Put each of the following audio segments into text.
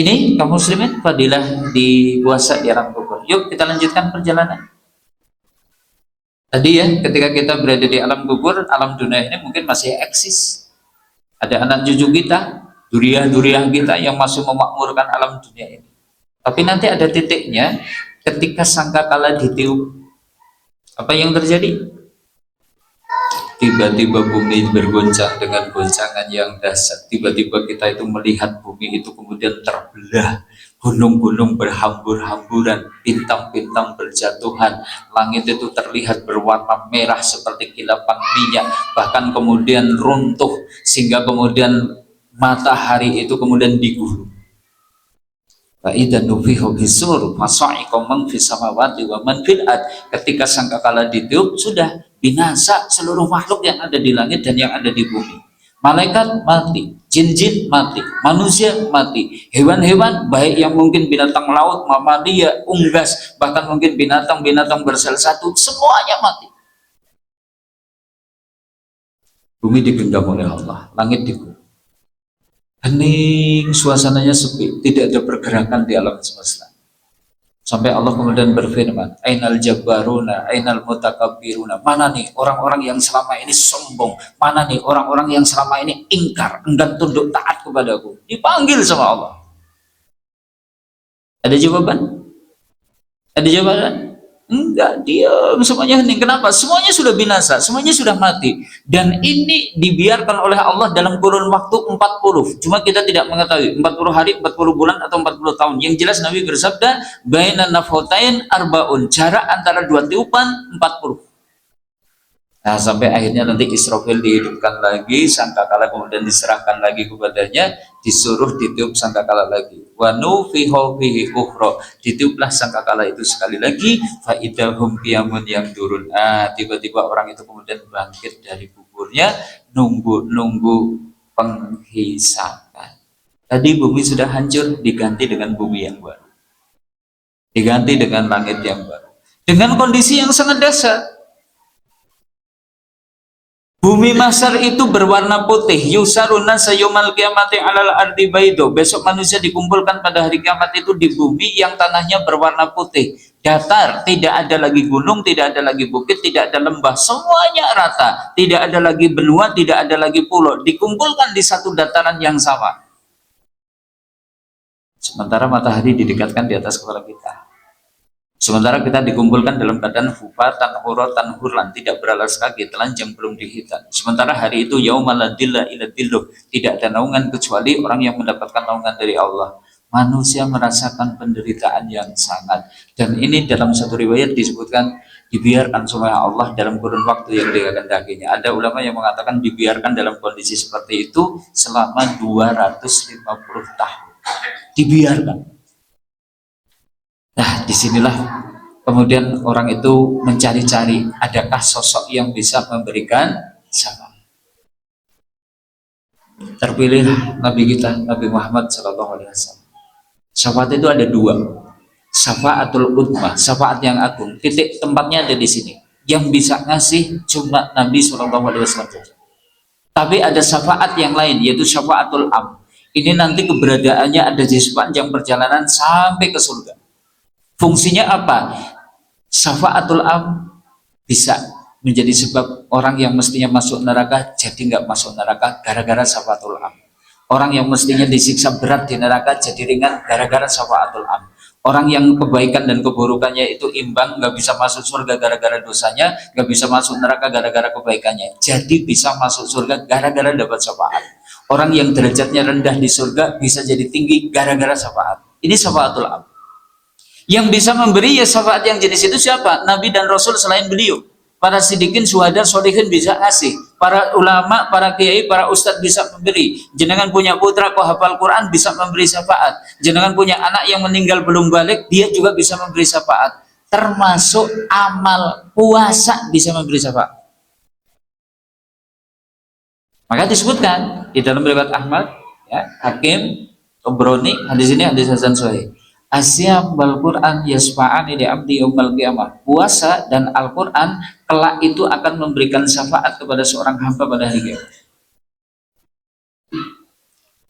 Ini kaum muslimin fadilah di puasa di alam kubur. Yuk kita lanjutkan perjalanan. Tadi ya, ketika kita berada di alam kubur, alam dunia ini mungkin masih eksis. Ada anak cucu kita, duriah-duriah kita yang masih memakmurkan alam dunia ini. Tapi nanti ada titiknya ketika sangkakala ditiup. Apa yang terjadi? Tiba-tiba bumi bergoncang dengan goncangan yang dahsyat. Tiba-tiba kita itu melihat bumi itu kemudian terbelah, gunung-gunung berhambur-hamburan, bintang-bintang berjatuhan, langit itu terlihat berwarna merah seperti kilapan minyak, bahkan kemudian runtuh sehingga kemudian matahari itu kemudian digulung. Ketika sangkakala ditiup, sudah binasa seluruh makhluk yang ada di langit dan yang ada di bumi. Malaikat mati, jin-jin mati, manusia mati, hewan-hewan baik yang mungkin binatang laut, mamalia, unggas, bahkan mungkin binatang-binatang bersel satu, semuanya mati. Bumi digenggam oleh Allah, langit digulung. Hening, suasananya sepi, tidak ada pergerakan di alam semesta. Sampai Allah kemudian berfirman, Ainal jabbaruna, ainal mutakabbiruna. Mana nih orang-orang yang selama ini sombong? Mana nih orang-orang yang selama ini ingkar, enggan tunduk taat kepadaku? Dipanggil sama Allah. Ada jawaban? Ada jawaban? Enggak, diam, semuanya hening. Kenapa? Semuanya sudah binasa, semuanya sudah mati. Dan ini dibiarkan oleh Allah dalam kurun waktu 40. Cuma kita tidak mengetahui 40 hari, 40 bulan, atau 40 tahun. Yang jelas Nabi bersabda, Baina nafhotain arbaun. Jarak antara dua tiupan 40. Nah, sampai akhirnya nanti Israfil dihidupkan lagi, sangkakala kemudian diserahkan lagi kepadanya, disuruh ditiup sangkakala lagi. Wa nufiha fihi ukhra, ditiuplah sangkakala itu sekali lagi, fa idahum qiyamun yang turun. Tiba-tiba orang itu kemudian bangkit dari kuburnya, nunggu penghisapan. Tadi bumi sudah hancur, diganti dengan bumi yang baru, diganti dengan langit yang baru, dengan kondisi yang sangat dahsyat. Bumi mahsyar itu berwarna putih. Yusaruna sayumal kiamati alal ardi baido. Besok manusia dikumpulkan pada hari kiamat itu di bumi yang tanahnya berwarna putih, datar, tidak ada lagi gunung, tidak ada lagi bukit, tidak ada lembah, semuanya rata, tidak ada lagi benua, tidak ada lagi pulau, dikumpulkan di satu dataran yang sama. Sementara matahari didekatkan di atas kepala kita. Sementara kita dikumpulkan dalam keadaan hufatan huratan hurlan, tidak beralas kaki, telanjang belum dihitan. Sementara hari itu yaumaladilla iladilluh, tidak ada naungan kecuali orang yang mendapatkan naungan dari Allah. Manusia merasakan penderitaan yang sangat. Dan ini dalam satu riwayat disebutkan dibiarkan sama Allah dalam kurun waktu yang dikehendakinya. Ada ulama yang mengatakan dibiarkan dalam kondisi seperti itu selama 250 tahun. Dibiarkan. Nah, disinilah kemudian orang itu mencari-cari, adakah sosok yang bisa memberikan syafaat. Terpilih Nabi kita, Nabi Muhammad SAW. Syafaat itu ada dua, syafaatul udma, syafaat yang agung. Titik tempatnya ada di sini. Yang bisa ngasih cuma Nabi SAW. Tapi ada syafaat yang lain, yaitu syafaatul am. Ini nanti keberadaannya ada di sepanjang perjalanan sampai ke surga. Fungsinya apa? Syafaatul am bisa menjadi sebab orang yang mestinya masuk neraka jadi nggak masuk neraka gara-gara syafaatul am. Orang yang mestinya disiksa berat di neraka jadi ringan gara-gara syafaatul am. Orang yang kebaikan dan keburukannya itu imbang, nggak bisa masuk surga gara-gara dosanya, nggak bisa masuk neraka gara-gara kebaikannya, jadi bisa masuk surga gara-gara dapat syafaat. Orang yang derajatnya rendah di surga bisa jadi tinggi gara-gara syafaat. Ini syafaatul am. Yang bisa memberi ya syafaat yang jenis itu siapa? Nabi dan Rasul selain beliau. Para sidikin, syuhada, sholihin bisa ngasih. Para ulama, para kiai, para ustadz bisa memberi. Jenengan punya putra kok hafal Quran bisa memberi syafaat. Jenengan punya anak yang meninggal belum balik, dia juga bisa memberi syafaat. Termasuk amal puasa bisa memberi syafaat. Maka disebutkan di dalam riwayat Ahmad, ya, Hakim, Tobroni, hadis ini hadis hasan sahih. Asyam wal Quran yasfa'ani li abdi yaumil qiyamah. Puasa dan Al-Quran kelak itu akan memberikan syafaat kepada seorang hamba pada hari kiamat.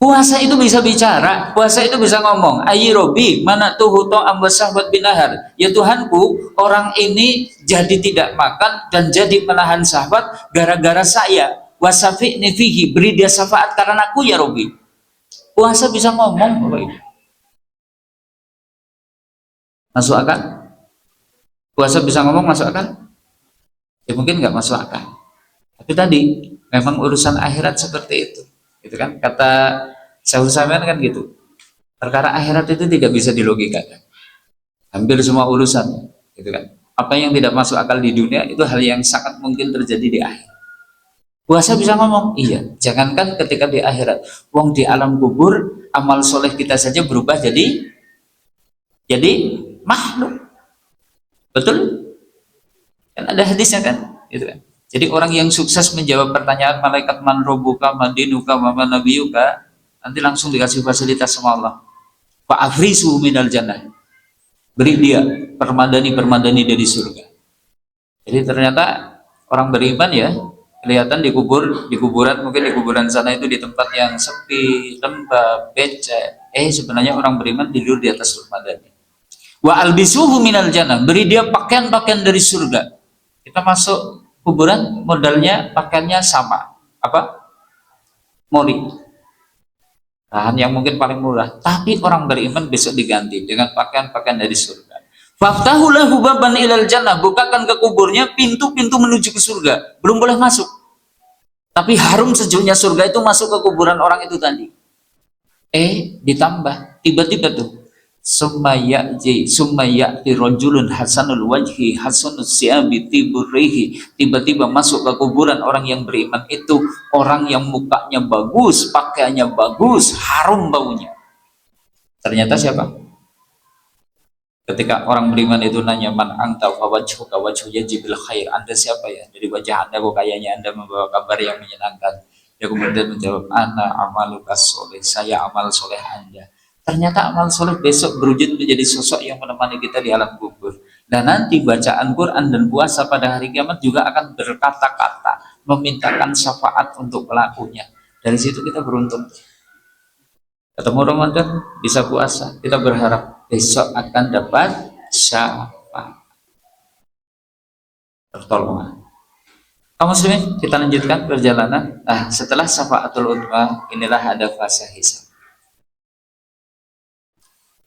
Puasa itu bisa bicara, puasa itu bisa ngomong. Ayi Robi, mana tuh huto ambas sahabat binahar. Ya Tuhanku, orang ini jadi tidak makan dan jadi menahan sahabat gara-gara saya. Wasafi nefihi, beri dia syafaat karena aku ya Robi. Puasa bisa ngomong, Bapak Ibu. Masuk akal? Puasa bisa ngomong, masuk akal? Ya mungkin nggak masuk akal. Tapi tadi memang urusan akhirat seperti itu. Itu kan kata Syaikhul Utsaimin kan gitu. Perkara akhirat itu tidak bisa dilogikakan. Hampir semua urusan, gitu kan. Apa yang tidak masuk akal di dunia itu hal yang sangat mungkin terjadi di akhir. Puasa bisa ngomong, iya. Jangankan ketika di akhirat, wong di alam kubur, amal soleh kita saja berubah jadi makhluk. Betul? Kan ada hadisnya kan, gitu kan. Jadi orang yang sukses menjawab pertanyaan malaikat man robuka, man dinuka, man nabiyuka, nanti langsung dikasih fasilitas sama Allah. Fa'afrisu minal jannah. Beri dia permadani dari surga. Jadi ternyata orang beriman ya, kelihatan di kuburan, mungkin di kuburan sana itu di tempat yang sepi, lembab, becek. Sebenarnya orang beriman tidur di atas permadani. Wa albisuhu minal jannah. Beri dia pakaian-pakaian dari surga. Kita masuk kuburan, modalnya pakaiannya sama. Apa? Mori. Bahan yang mungkin paling murah, tapi orang beriman besok diganti dengan pakaian-pakaian dari surga. Faftahu lahu baban ilal jannah, bukakan ke kuburnya pintu-pintu menuju ke surga. Belum boleh masuk. Tapi harum sejuknya surga itu masuk ke kuburan orang itu tadi. Ditambah tiba-tiba tuh summa ya'ti rajulun hasanul wajhi hasanus siyabi tiburihi, tiba-tiba masuk ke kuburan orang yang beriman itu, orang yang mukanya bagus, pakaiannya bagus, harum baunya. Ternyata siapa? Ketika orang beriman itu nanya, man anta fa wajhuka wajhu yajibil khair, Anda siapa ya? Dari wajah Anda kok kayaknya Anda membawa kabar yang menyenangkan. Dia kemudian menjawab, ana amalukas soleh, saya amal soleh Anda. Ternyata amal soleh besok berwujud menjadi sosok yang menemani kita di alam kubur. Dan nanti bacaan Quran dan puasa pada hari kiamat juga akan berkata-kata, memintakan syafaat untuk pelakunya. Dari situ kita beruntung. Ketemu Ramadan, bisa puasa. Kita berharap besok akan dapat syafaat. Pertolongan. Kaum muslimin, kita lanjutkan perjalanan. Setelah syafaatul udma, inilah ada fase hisab.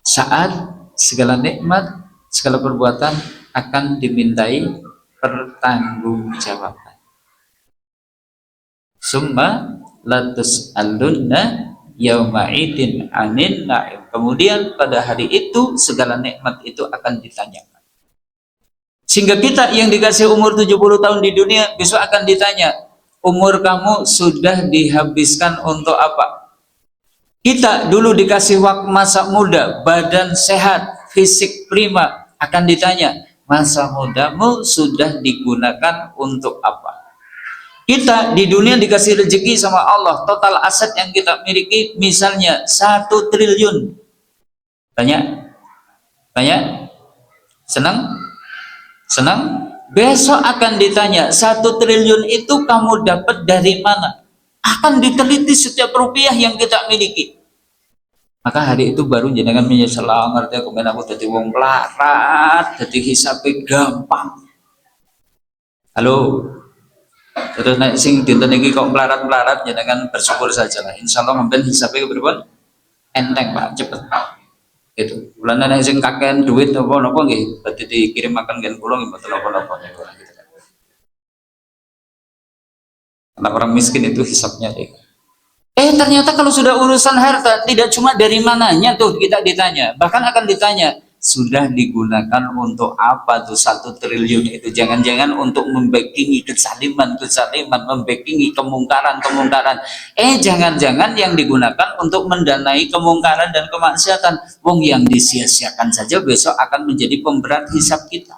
Saat segala nikmat, segala perbuatan akan dimintai pertanggungjawaban. Summa latus alunna yauma'idin anin na'im. Kemudian pada hari itu segala nikmat itu akan ditanyakan. Sehingga kita yang dikasih umur 70 tahun di dunia besok akan ditanya, umur kamu sudah dihabiskan untuk apa? Kita dulu dikasih waktu masa muda, badan sehat, fisik prima, akan ditanya, masa mudamu sudah digunakan untuk apa? Kita di dunia dikasih rezeki sama Allah, total aset yang kita miliki misalnya 1 triliun. Tanya? Senang? Besok akan ditanya, 1 triliun itu kamu dapat dari mana? Akan diteliti setiap rupiah yang kita miliki. Maka hari itu baru jenengan menyesal, ngerti aku main aku jadi wong melarat, jadi hisapnya gampang. Halo, terus naik sing dinten iki kok melarat jenengan bersyukur saja lah. Insyaallah ngambil hisapnya berapa? Enteng Pak, cepet. Itu. Bulan naik sing kakean duit apa-apa nggih, berarti dikirim makan gen kula nggih mboten apa-apa gitu kan. Karena orang miskin itu hisapnya deh. Ternyata kalau sudah urusan harta tidak cuma dari mananya tuh kita ditanya, bahkan akan ditanya sudah digunakan untuk apa tuh 1 triliun itu. Jangan-jangan untuk membackingi kezaliman, membackingi kemungkaran. Jangan-jangan yang digunakan untuk mendanai kemungkaran dan kemaksiatan. Wong yang disia-siakan saja besok akan menjadi pemberat hisab kita.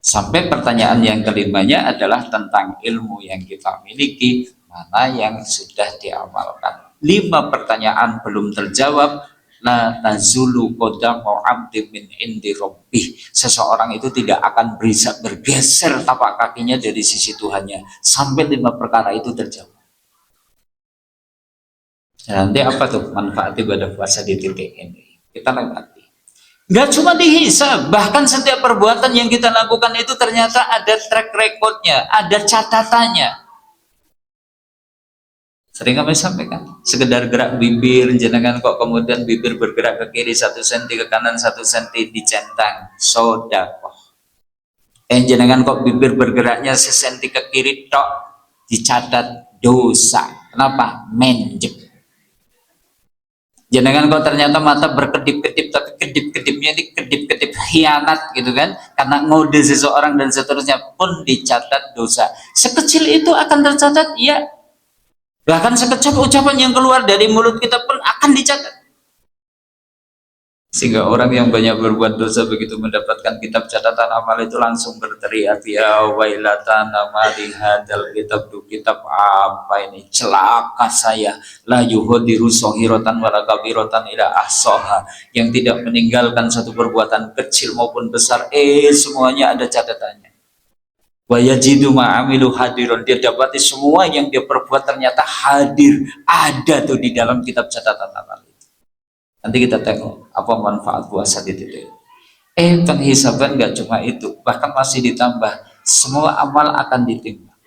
Sampai pertanyaan yang kelimanya adalah tentang ilmu yang kita miliki, mana yang sudah diamalkan. 5 pertanyaan belum terjawab. La tazulu qadamu 'abdin min indi rabbih. Seseorang itu tidak akan bisa bergeser tapak kakinya dari sisi Tuhannya sampai 5 perkara itu terjawab. Nanti apa tuh manfaat ibadah puasa di titik ini? Kita lewati. Nggak cuma dihisab, bahkan setiap perbuatan yang kita lakukan itu ternyata ada track recordnya, ada catatannya. Sering kami sampaikan, sekedar gerak bibir, jenengan kok kemudian bibir bergerak ke kiri 1 senti, ke kanan 1 senti, dicentang sodakoh. Jenengan kok bibir bergeraknya 1 senti ke kiri tok, dicatat dosa. Kenapa? Menjek. Jangan kok ternyata mata berkedip-kedip, tapi kedip-kedipnya ini kedip-kedip khianat gitu kan, karena ngode seseorang dan seterusnya, pun dicatat dosa. Sekecil itu akan tercatat, ya. Bahkan sekecap ucapan yang keluar dari mulut kita pun akan dicatat. Sehingga orang yang banyak berbuat dosa begitu mendapatkan kitab catatan amal itu langsung berteriak, ya wailatan amali hadal kitab, tuh kitab apa ini, celaka saya, la yuhadiru sohirotan wala kabirotan ila ahsoha, yang tidak meninggalkan satu perbuatan kecil maupun besar, semuanya ada catatannya. Wa yajidu ma'amilu hadiron, dia dapati semua yang dia perbuat ternyata hadir, ada tuh di dalam kitab catatan amal. Nanti kita tengok apa manfaat puasa di titik. Penghisaban nggak cuma itu, bahkan masih ditambah, semua amal akan ditimbang.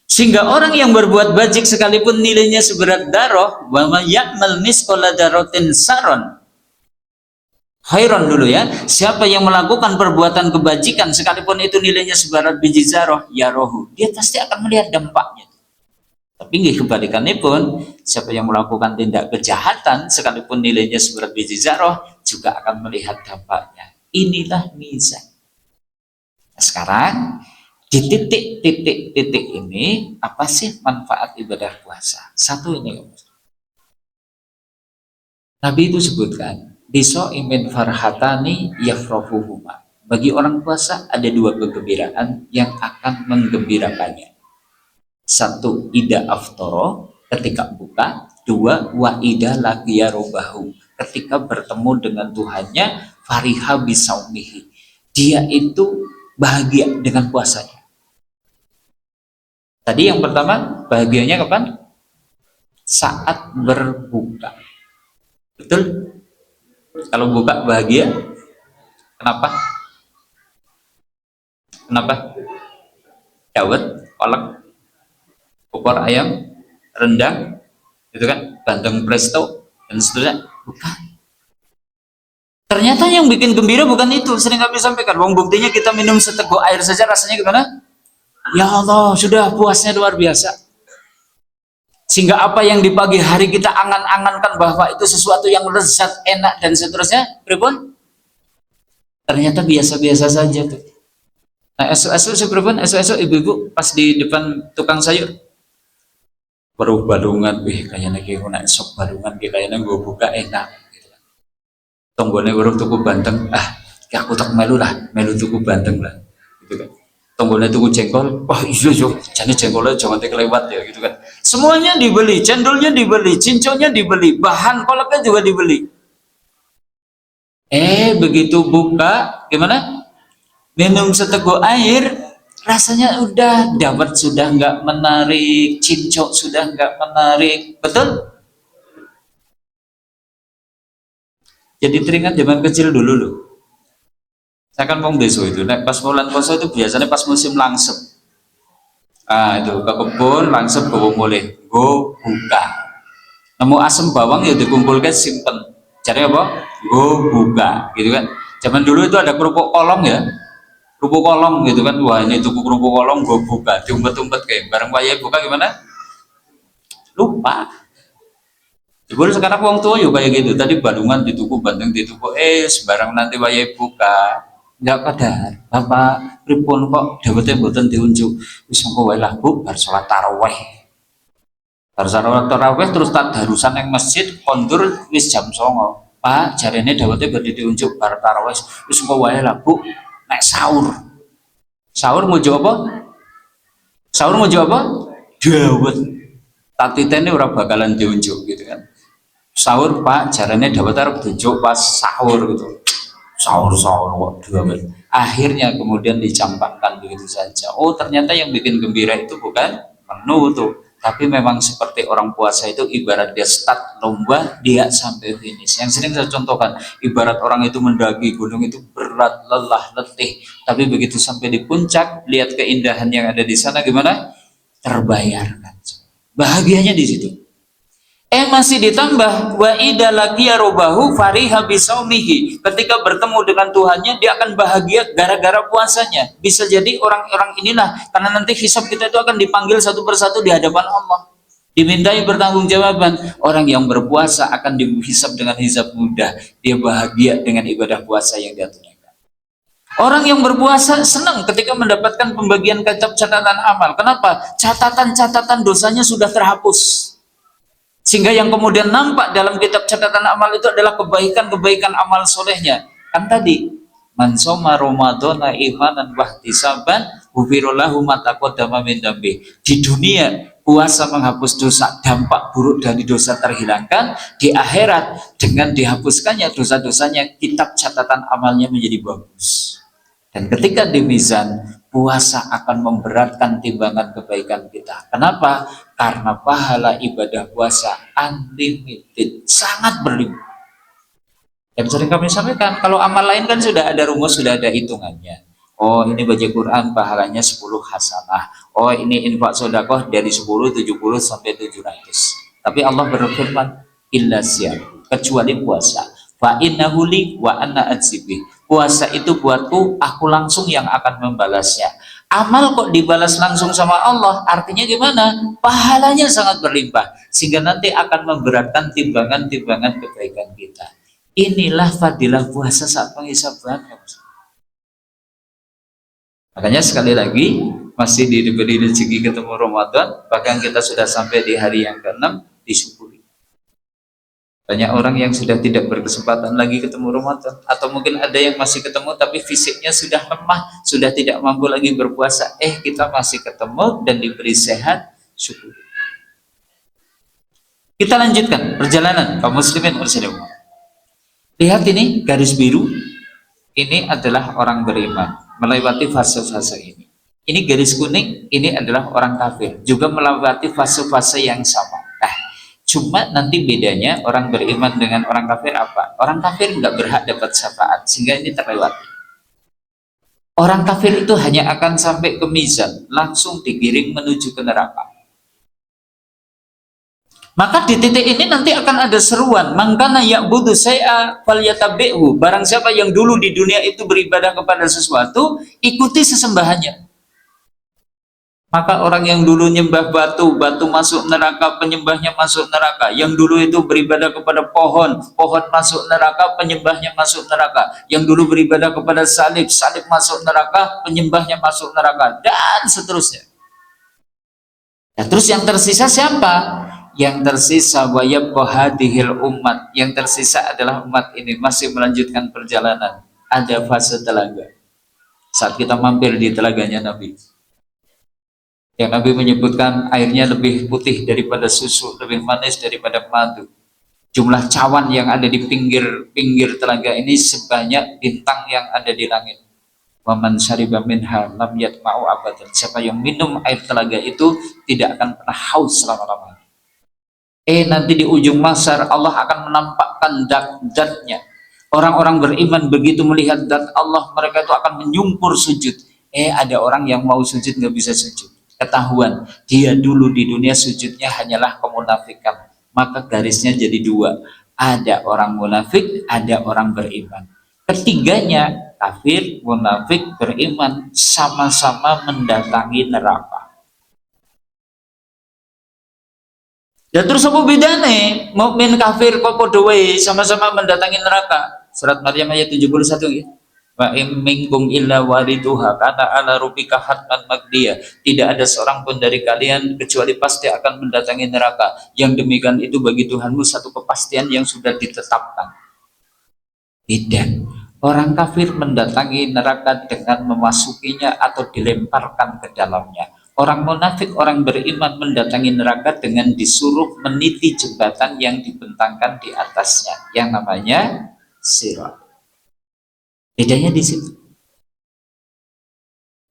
Sehingga orang yang berbuat bajik sekalipun nilainya seberat darah, wa may ya'mal misqala dzarratin saron khairon dulu ya. Siapa yang melakukan perbuatan kebajikan sekalipun itu nilainya seberat biji zarah, ya rohu, dia pasti akan melihat dampaknya. Tapi kebalikannya pun, siapa yang melakukan tindak kejahatan sekalipun nilainya seberat biji zarah juga akan melihat dampaknya. Inilah mizan. Nah, sekarang di titik-titik ini apa sih manfaat ibadah puasa? Satu ini, Nabi itu sebutkan, biso'imin farhatani yafrahuhuma. Bagi orang puasa ada 2 kegembiraan yang akan menggembirakannya. 1, ida aftoro, ketika buka. 2, wa ida laqiya robahu, ketika bertemu dengan Tuhannya, fariha bisaumihi, dia itu bahagia dengan puasanya. Tadi yang pertama, bahagianya kapan? Saat berbuka. Betul? Kalau buka bahagia, kenapa? Kenapa? Dawet, kolak, opor ayam, rendang, itu kan, bandeng presto, dan seterusnya. Bukan. Ternyata yang bikin gembira bukan itu. Sering kami sampaikan, wong buktinya kita minum seteguk air saja rasanya gimana? Ya Allah, sudah puasnya luar biasa. Sehingga apa yang di pagi hari kita angan-angankan bahwa itu sesuatu yang lezat, enak, dan seterusnya, pripun? Ternyata biasa-biasa saja tuh. Nah, esok-esok ibu-ibu pas di depan tukang sayur, baru balungan, kayaknya nak sok balungan, kayaknya gue buka enak. Tonggolnya baru tuku banteng, aku tak melu tuku banteng lah, gitu kan. Tonggolnya tuku jengkol, iya jadi jengkolnya jangan kelewat ya, gitu kan. Semuanya dibeli, cendolnya dibeli, cinconnya dibeli, bahan kolaknya juga dibeli. Begitu buka, gimana? Minum seteguk air, rasanya udah dapat, sudah nggak menarik, cincok sudah nggak menarik, betul? Jadi teringat zaman kecil dulu loh. Saya kan mau deso itu, pas bulan puasa itu biasanya pas musim langsep. Itu ke kebun langsep bawa mulai, go buka. Nemu asam bawang ya dikumpulkan simpen. Cari apa? Go buka, gitu kan. Zaman dulu itu ada kerupuk kolong ya. Kerupuk kolong gitu kan, wah ini tuku kerupuk kolong gue buka, diumpet-umpet kayak bareng wayai buka gimana? Lupa. Ibu sekarang uang tua juga kayak gitu, tadi balungan dituku, banteng dituku, sebarang nanti wayai buka, nggak kadar, bapak pripun kok dapetnya buatan diunjuk, wis mengko wae lah bu, bar sholat taraweh, terus tak darusan yang masjid, kondur wis jam 09.00, pak jarene dapetnya berdi diunjuk bar taraweh, wis mengko wae lah bu, nek sahur mau jawab apa? Dawet. Tatitene ora bakalan diunjuk gitu kan. Sahur pak, jarane dawet arep diunjuk pas sahur gitu. Sahur kok dawet. Akhirnya kemudian dicampakkan begitu saja. Oh, ternyata yang bikin gembira itu bukan menu tuh, Tapi memang seperti orang puasa itu ibarat dia start lomba, dia sampai finish. Yang sering saya contohkan, ibarat orang itu mendaki gunung itu berat, lelah, letih. Tapi begitu sampai di puncak, lihat keindahan yang ada di sana gimana? Terbayarkan. Bahagianya di situ. Masih ditambah wa idza laqiya rabbahu fariha bisaumihi. Ketika bertemu dengan Tuhannya, dia akan bahagia gara-gara puasanya. Bisa jadi orang-orang inilah, karena nanti hisab kita itu akan dipanggil satu persatu di hadapan Allah. Dimintai pertanggungjawaban. Orang yang berpuasa akan dihisab dengan hisab mudah. Dia bahagia dengan ibadah puasa yang dia tunaikan. Orang yang berpuasa senang ketika mendapatkan pembagian kitab catatan amal. Kenapa? Catatan-catatan dosanya sudah terhapus. Sehingga yang kemudian nampak dalam kitab catatan amal itu adalah kebaikan-kebaikan amal solehnya. Kan tadi, man soma ramadhana imanan wahtisaban ghufirallahu ma taqaddama min dambi. Di dunia puasa menghapus dosa, dampak buruk dari dosa terhilangkan. Di akhirat dengan dihapuskannya dosa-dosanya, kitab catatan amalnya menjadi bagus. Dan ketika di mizan, puasa akan memberatkan timbangan kebaikan kita. Kenapa? Karena pahala ibadah puasa unlimited, sangat berlimpah. Yang sering kami sampaikan, kalau amal lain kan sudah ada rumus, sudah ada hitungannya. Oh, ini baca Quran pahalanya 10 hasanah. Oh, ini infak sedekah dari 10, 70 sampai 700. Tapi Allah berfirman, illa siyam, kecuali puasa. Fa innahu li wa anna adzibi. Puasa itu buatku, aku langsung yang akan membalasnya. Amal kok dibalas langsung sama Allah, artinya gimana? Pahalanya sangat berlimpah, sehingga nanti akan memberatkan timbangan-timbangan kebaikan kita. Inilah fadilah puasa saat penghisaban. Makanya sekali lagi, masih diberi rezeki ketemu Ramadan, bahkan kita sudah sampai di hari yang ke-6, disyukuri. Banyak orang yang sudah tidak berkesempatan lagi ketemu Ramadan, atau mungkin ada yang masih ketemu tapi fisiknya sudah lemah, sudah tidak mampu lagi berpuasa. Kita masih ketemu dan diberi sehat, syukur. Kita lanjutkan perjalanan kaum muslimin muslimat. Lihat ini garis biru, ini adalah orang beriman melewati fase-fase ini. Ini garis kuning, ini adalah orang kafir, juga melewati fase-fase yang sama. Cuma nanti bedanya orang beriman dengan orang kafir apa? Orang kafir nggak berhak dapat syafaat, sehingga ini terlewati. Orang kafir itu hanya akan sampai ke mizan, langsung digiring menuju ke neraka. Maka di titik ini nanti akan ada seruan, mangkana ya'budu syai'a falyatabi'hu. Barang siapa yang dulu di dunia itu beribadah kepada sesuatu, ikuti sesembahannya. Maka orang yang dulu nyembah batu, batu masuk neraka, penyembahnya masuk neraka. Yang dulu itu beribadah kepada pohon, pohon masuk neraka, penyembahnya masuk neraka. Yang dulu beribadah kepada salib, salib masuk neraka, penyembahnya masuk neraka, dan seterusnya. Nah, terus yang tersisa siapa? Yang tersisa wayabqa hadhil umat. Yang tersisa adalah umat ini masih melanjutkan perjalanan. Ada fase telaga. Saat kita mampir di telaganya Nabi, yang Nabi menyebutkan airnya lebih putih daripada susu, lebih manis daripada madu. Jumlah cawan yang ada di pinggir telaga ini sebanyak bintang yang ada di langit. Waman syariba minha lam yatma'u abadan. Siapa yang minum air telaga itu tidak akan pernah haus selama-lamanya. Nanti di ujung mahsyar Allah akan menampakkan dat-datnya. Orang-orang beriman begitu melihat dat Allah, mereka itu akan menyungkur sujud. Ada orang yang mau sujud nggak bisa sujud. Ketahuan dia dulu di dunia sujudnya hanyalah kemunafikan, maka garisnya jadi dua, ada orang munafik, ada orang beriman. Ketiganya kafir, munafik, beriman sama-sama mendatangi neraka. Dan terus apa bedanya mukmin kafir kok padha wae sama-sama mendatangi neraka? Surat Maryam ayat 71 ya. Wa minkum illa wariduha kana ala rabbika hatman maqdiya. Tidak ada seorang pun dari kalian kecuali pasti akan mendatangi neraka. Yang demikian itu bagi Tuhanmu satu kepastian yang sudah ditetapkan. Tidak. Orang kafir mendatangi neraka dengan memasukinya atau dilemparkan ke dalamnya. Orang munafik, orang beriman mendatangi neraka dengan disuruh meniti jembatan yang dibentangkan di atasnya, yang namanya sirat. Bedanya di situ.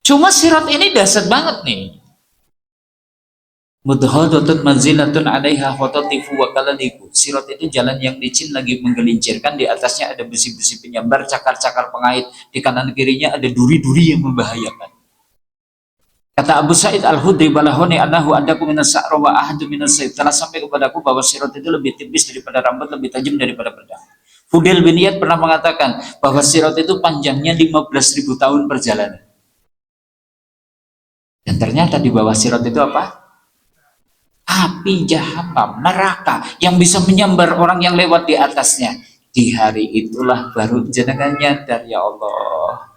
Cuma sirat ini dahsyat banget nih. mudhadatun manzilatun 'alaiha khatatifu wa kalaliku. Sirat itu jalan yang licin lagi menggelincirkan, di atasnya ada besi-besi penyambar, cakar-cakar pengait, di kanan kirinya ada duri-duri yang membahayakan. Kata Abu Sa'id Al-Khudri, balahoni annahu adaku minas sa'ra wa ahadu minas sayf. Telah sampai kepadaku bahwa sirat itu lebih tipis daripada rambut, lebih tajam daripada pedang. Fudail bin Iyad pernah mengatakan bahwa sirat itu panjangnya 15.000 tahun perjalanan. Dan ternyata di bawah sirat itu apa? Api jahanam, neraka yang bisa menyambar orang yang lewat di atasnya. Di hari itulah baru jenengan nyadar, ya Allah,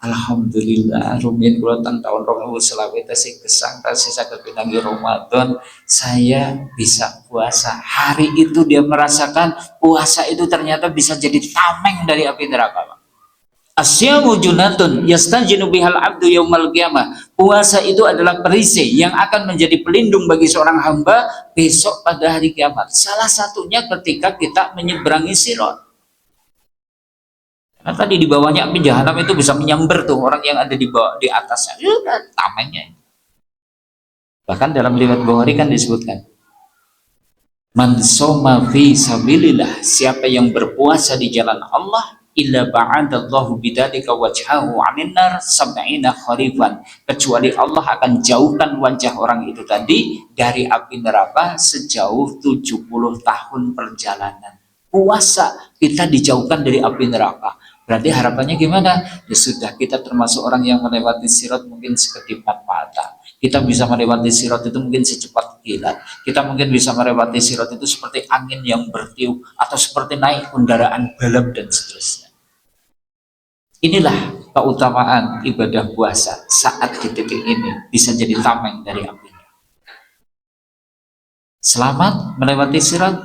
alhamdulillah rumiyin kula teng taun 2020 tasih gesang tasih saged pinanggi Ramadan, saya bisa puasa. Hari itu dia merasakan puasa itu ternyata bisa jadi tameng dari api neraka. Asyamu junatun yastanjinu bihal abdu yaumal qiyamah. Puasa itu adalah perisai yang akan menjadi pelindung bagi seorang hamba besok pada hari kiamat. Salah satunya ketika kita menyeberangi sirat. Karena tadi di bawahnya api jahanam itu bisa menyambar tuh orang yang ada di bawah, di atasnya. Tamengnya. Bahkan dalam riwayat Bukhari kan disebutkan, man soma fi sabilillah, siapa yang berpuasa di jalan Allah, illa ba'adallahu bidzalika wajhahu 'anil nar sab'ina kharifan, kecuali Allah akan jauhkan wajah orang itu tadi dari api neraka sejauh 70 tahun perjalanan. Puasa kita dijauhkan dari api neraka. Berarti harapannya gimana? Ya sudah, kita termasuk orang yang melewati sirat mungkin sekedip mata. Kita bisa melewati sirat itu mungkin secepat kilat. Kita mungkin bisa melewati sirat itu seperti angin yang bertiup, atau seperti naik kendaraan balap dan seterusnya. Inilah keutamaan ibadah puasa saat di titik ini bisa jadi tameng dari apinya. Selamat melewati sirat,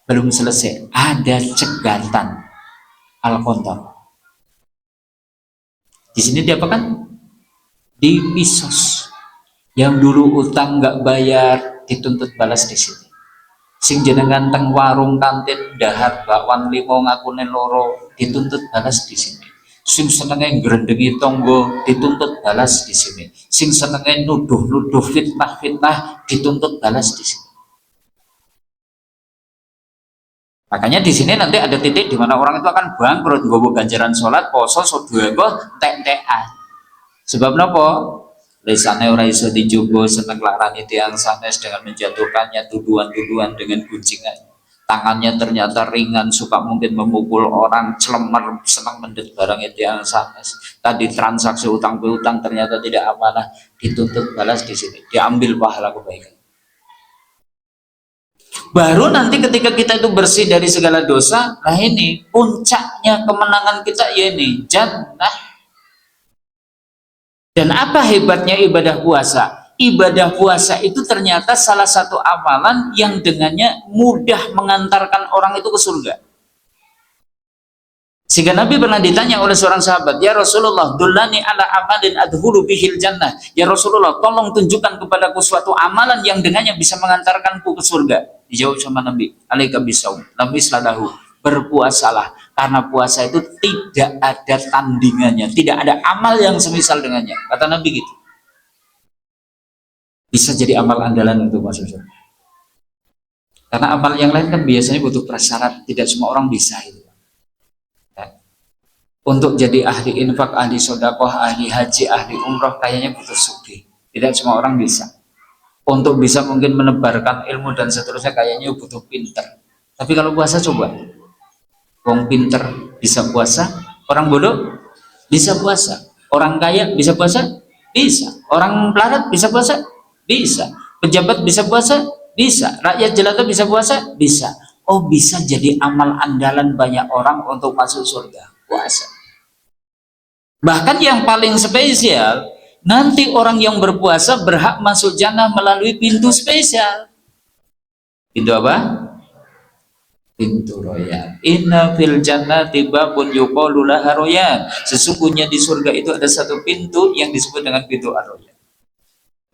belum selesai, ada cegatan al-qantar. Di sini diapakan? Dipisos. Yang dulu utang nggak bayar dituntut balas di sini. Sing jenengan teng warung kantin dahar bakwan limo ngakune loro dituntut balas di sini. Sing senenge ngrendengi tonggo dituntut balas di sini. Sing senenge nuduh-nuduh fitnah-fitnah dituntut balas di sini. Makanya di sini nanti ada titik di mana orang itu akan bangkrut, nggowo ganjaran sholat, poso, sedekah, tek-tekan. Sebab napa? Lisane ora iso dijogo, seneng larani tiang sanes dengan menjatuhkannya tuduhan-tuduhan dengan guncingan. Tangannya ternyata ringan, suka mungkin memukul orang, celemer, senang mendet barang tiang sanes. Tadi transaksi utang piutang ternyata tidak amanah, dituntut balas di sini, diambil pahala kebaikan. Baru nanti ketika kita itu bersih dari segala dosa, nah ini puncaknya kemenangan kita, ya ini jannah. Dan apa hebatnya ibadah puasa? Ibadah puasa itu ternyata salah satu amalan yang dengannya mudah mengantarkan orang itu ke surga. Sehingga Nabi pernah ditanya oleh seorang sahabat, ya Rasulullah, dullani ala amalin adhulu bihil jannah. Ya Rasulullah, tolong tunjukkan kepadaku suatu amalan yang dengannya bisa mengantarkanku ke surga. Dijawab sama Nabi, alaika bisaum, lam isladahu, berpuasalah, karena puasa itu tidak ada tandingannya, tidak ada amal yang semisal dengannya. Kata Nabi gitu. Bisa jadi amal andalan untuk masuk surga. Karena amal yang lain kan biasanya butuh prasyarat, tidak semua orang bisa itu. Untuk jadi ahli infak, ahli sodakoh, ahli haji, ahli umroh, kayaknya butuh sugih. Tidak semua orang bisa. Untuk bisa mungkin menebarkan ilmu dan seterusnya, kayaknya butuh pinter. Tapi kalau puasa coba, wong pinter bisa puasa, orang bodoh bisa puasa, orang kaya bisa puasa, bisa, orang pelarat bisa puasa, bisa, pejabat bisa puasa, bisa, rakyat jelata bisa puasa, bisa. Oh, bisa jadi amal andalan banyak orang untuk masuk surga, puasa. Bahkan yang paling spesial, nanti orang yang berpuasa berhak masuk jannah melalui pintu spesial. Pintu apa? Pintu royan. Inna fil jannati babun yuqalu laha royan. Sesungguhnya di surga itu ada satu pintu yang disebut dengan pintu ar-royan.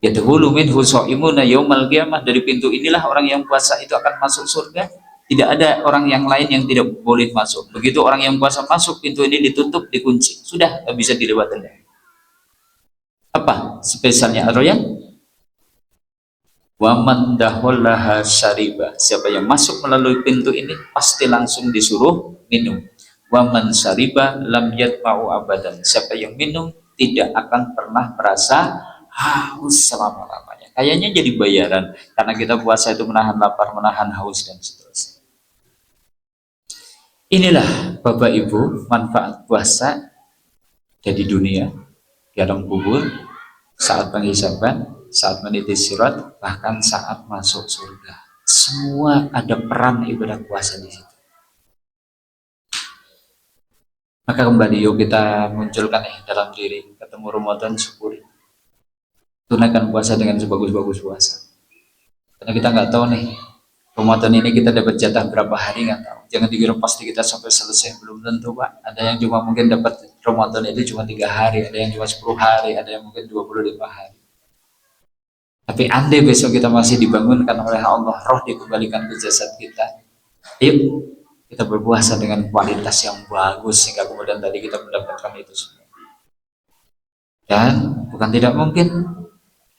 Yadkhulu minhu shaimuna yaumal qiyamah. Dari pintu inilah orang yang puasa itu akan masuk surga. Tidak ada orang yang lain yang tidak boleh masuk. Begitu orang yang puasa masuk, pintu ini ditutup, dikunci. Sudah, tidak bisa dilewati. Apa spesialnya ar-royan? Wa man dakhallaha syariba, siapa yang masuk melalui pintu ini pasti langsung disuruh minum. Wa man syariba lam yatma'u abadan, siapa yang minum tidak akan pernah merasa haus selama-lamanya. Kayaknya jadi bayaran karena kita puasa itu menahan lapar, menahan haus dan seterusnya. Inilah Bapak Ibu manfaat puasa dari dunia, di alam kubur, saat penghisaban, saat meniti sirat, bahkan saat masuk surga. Semua ada peran ibadah puasa di situ. Maka kembali yuk kita munculkan dalam diri, ketemu Ramadan syukuri. Tunaikan puasa dengan sebagus-bagus puasa. Karena kita nggak tahu nih, Ramadan ini kita dapat jatah berapa hari nggak tahu. Jangan dikira pasti kita sampai selesai, belum tentu Pak. Ada yang cuma mungkin dapat Ramadan itu cuma 3 hari, ada yang cuma 10 hari, ada yang mungkin 25 hari. Tapi andai besok kita masih dibangunkan oleh Allah, roh dikembalikan ke jasad kita, yuk kita berpuasa dengan kualitas yang bagus sehingga kemudian tadi kita mendapatkan itu semua. Dan bukan tidak mungkin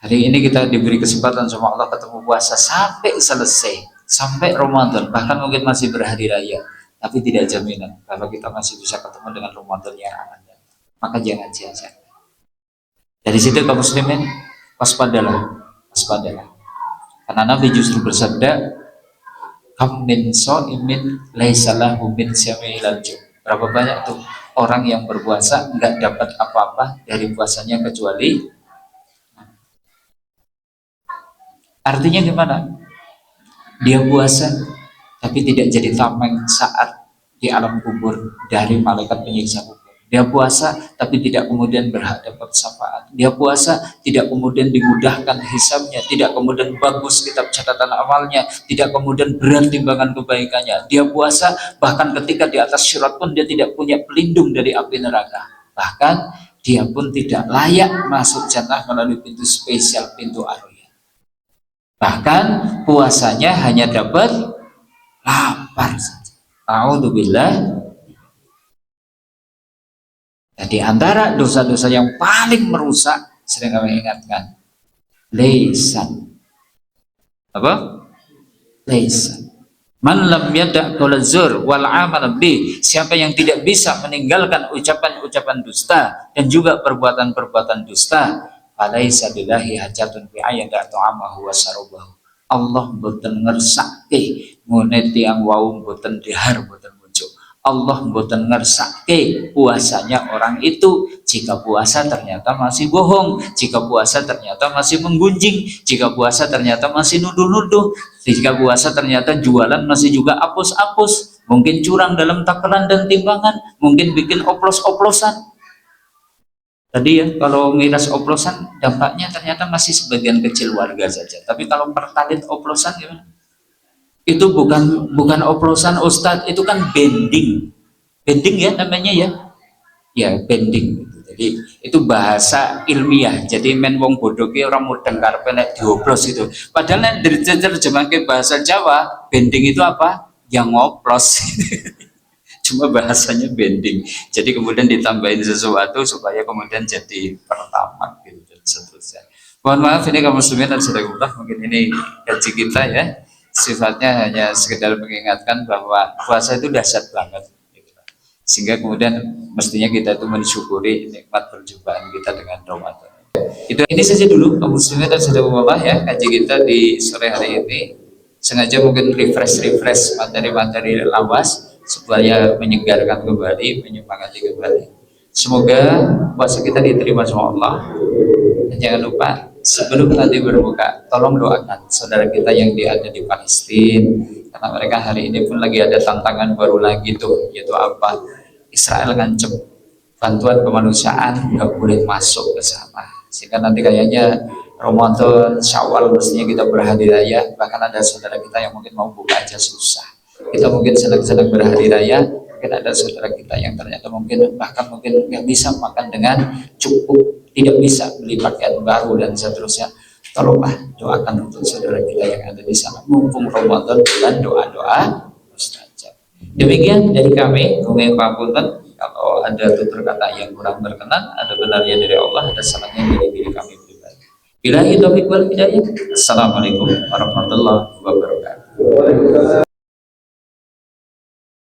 hari ini kita diberi kesempatan sama Allah ketemu puasa sampai selesai, sampai Ramadan, bahkan mungkin masih berhari raya, tapi tidak jaminan kalau kita masih bisa ketemu dengan Ramadan yang akan datang. Maka jangan sia-sia. Dari situ kaum muslimin, waspadalah. Karena Nabi justru bersabda, kam min shaimin laisa lahu min syami'il ju'. Berapa banyak tuh orang yang berpuasa nggak dapat apa-apa dari puasanya kecuali, artinya gimana? Dia puasa tapi tidak jadi tameng saat di alam kubur dari malaikat penyiksa kubur. Dia puasa tapi tidak kemudian berhak dapat syafaat. Dia puasa tidak kemudian dimudahkan hisabnya, tidak kemudian bagus kitab catatan amalnya, tidak kemudian berat timbangan kebaikannya. Dia puasa bahkan ketika di atas syirat pun dia tidak punya pelindung dari api neraka. Bahkan dia pun tidak layak masuk jannah melalui pintu spesial, pintu ar-rayyan. Bahkan puasanya hanya dapat lapar saja. A'udzubillah. Di antara dosa-dosa yang paling merusak, sering kami ingatkan, lisan. Apa? Lisan. Man lam yada' qaula zur wal amal bi, siapa yang tidak bisa meninggalkan ucapan-ucapan dusta dan juga perbuatan-perbuatan dusta, falaisa billahi hajatun fi ayyada ta'amahu wa sarabahu. Allah mboten ngersake ngene tiyang wau mboten dihar mboten. Allah mboten ngersake puasanya orang itu jika puasa ternyata masih bohong, jika puasa ternyata masih menggunjing, jika puasa ternyata masih nuduh-nuduh, jika puasa ternyata jualan masih juga apus-apus, mungkin curang dalam takaran dan timbangan, mungkin bikin oplos-oplosan. Tadi ya, kalau miras oplosan dampaknya ternyata masih sebagian kecil warga saja, tapi kalau pertalit oplosan gimana? Itu bukan oplosan Ustadz, itu kan bending ya namanya ya bending. Jadi itu bahasa ilmiah, jadi men wong bodoh ki orang mudeng karepe nek dioplos itu, padahal nek diterjemahke bahasa Jawa bending itu apa? Yang ngoplos. Cuma bahasanya bending, jadi kemudian ditambahin sesuatu supaya kemudian jadi pertama gitu dan seterusnya. Mohon maaf ini kaum muslimin dan saudara, mungkin ini gaji kita ya, sifatnya hanya sekedar mengingatkan bahwa puasa itu dahsyat banget gitu. Sehingga kemudian mestinya kita itu mensyukuri nikmat perjumpaan kita dengan Ramadan. Ini saja dulu kaum muslimin dan saudara ya, kaji kita di sore hari ini. Sengaja mungkin refresh materi-materi lawas supaya menyegarkan kembali, menyemangati kembali. Semoga puasa kita diterima sama Allah. Dan jangan lupa sebelum nanti berbuka, tolong doakan saudara kita yang ada di Palestina, karena mereka hari ini pun lagi ada tantangan baru lagi tuh, yaitu apa? Israel ngancem bantuan kemanusiaan nggak boleh masuk ke sana, sehingga nanti kayaknya Ramadan, Syawal mestinya kita berhari raya, bahkan ada saudara kita yang mungkin mau buka aja susah. Kita mungkin sedang berhari raya, mungkin ada saudara kita yang ternyata mungkin bahkan mungkin nggak bisa makan dengan cukup, tidak bisa beli pakaian baru dan seterusnya. Tolonglah doakan untuk saudara kita yang ada di sana, mumpung Ramadan dan doa-doa mustajab. Demikian dari kami, kami papunten kalau ada tutur kata yang kurang berkenan, ada benarnya dari Allah, ada salahnya dari diri kami pribadi. Billahi taufiq wal hidayah. Assalamualaikum warahmatullahi wabarakatuh.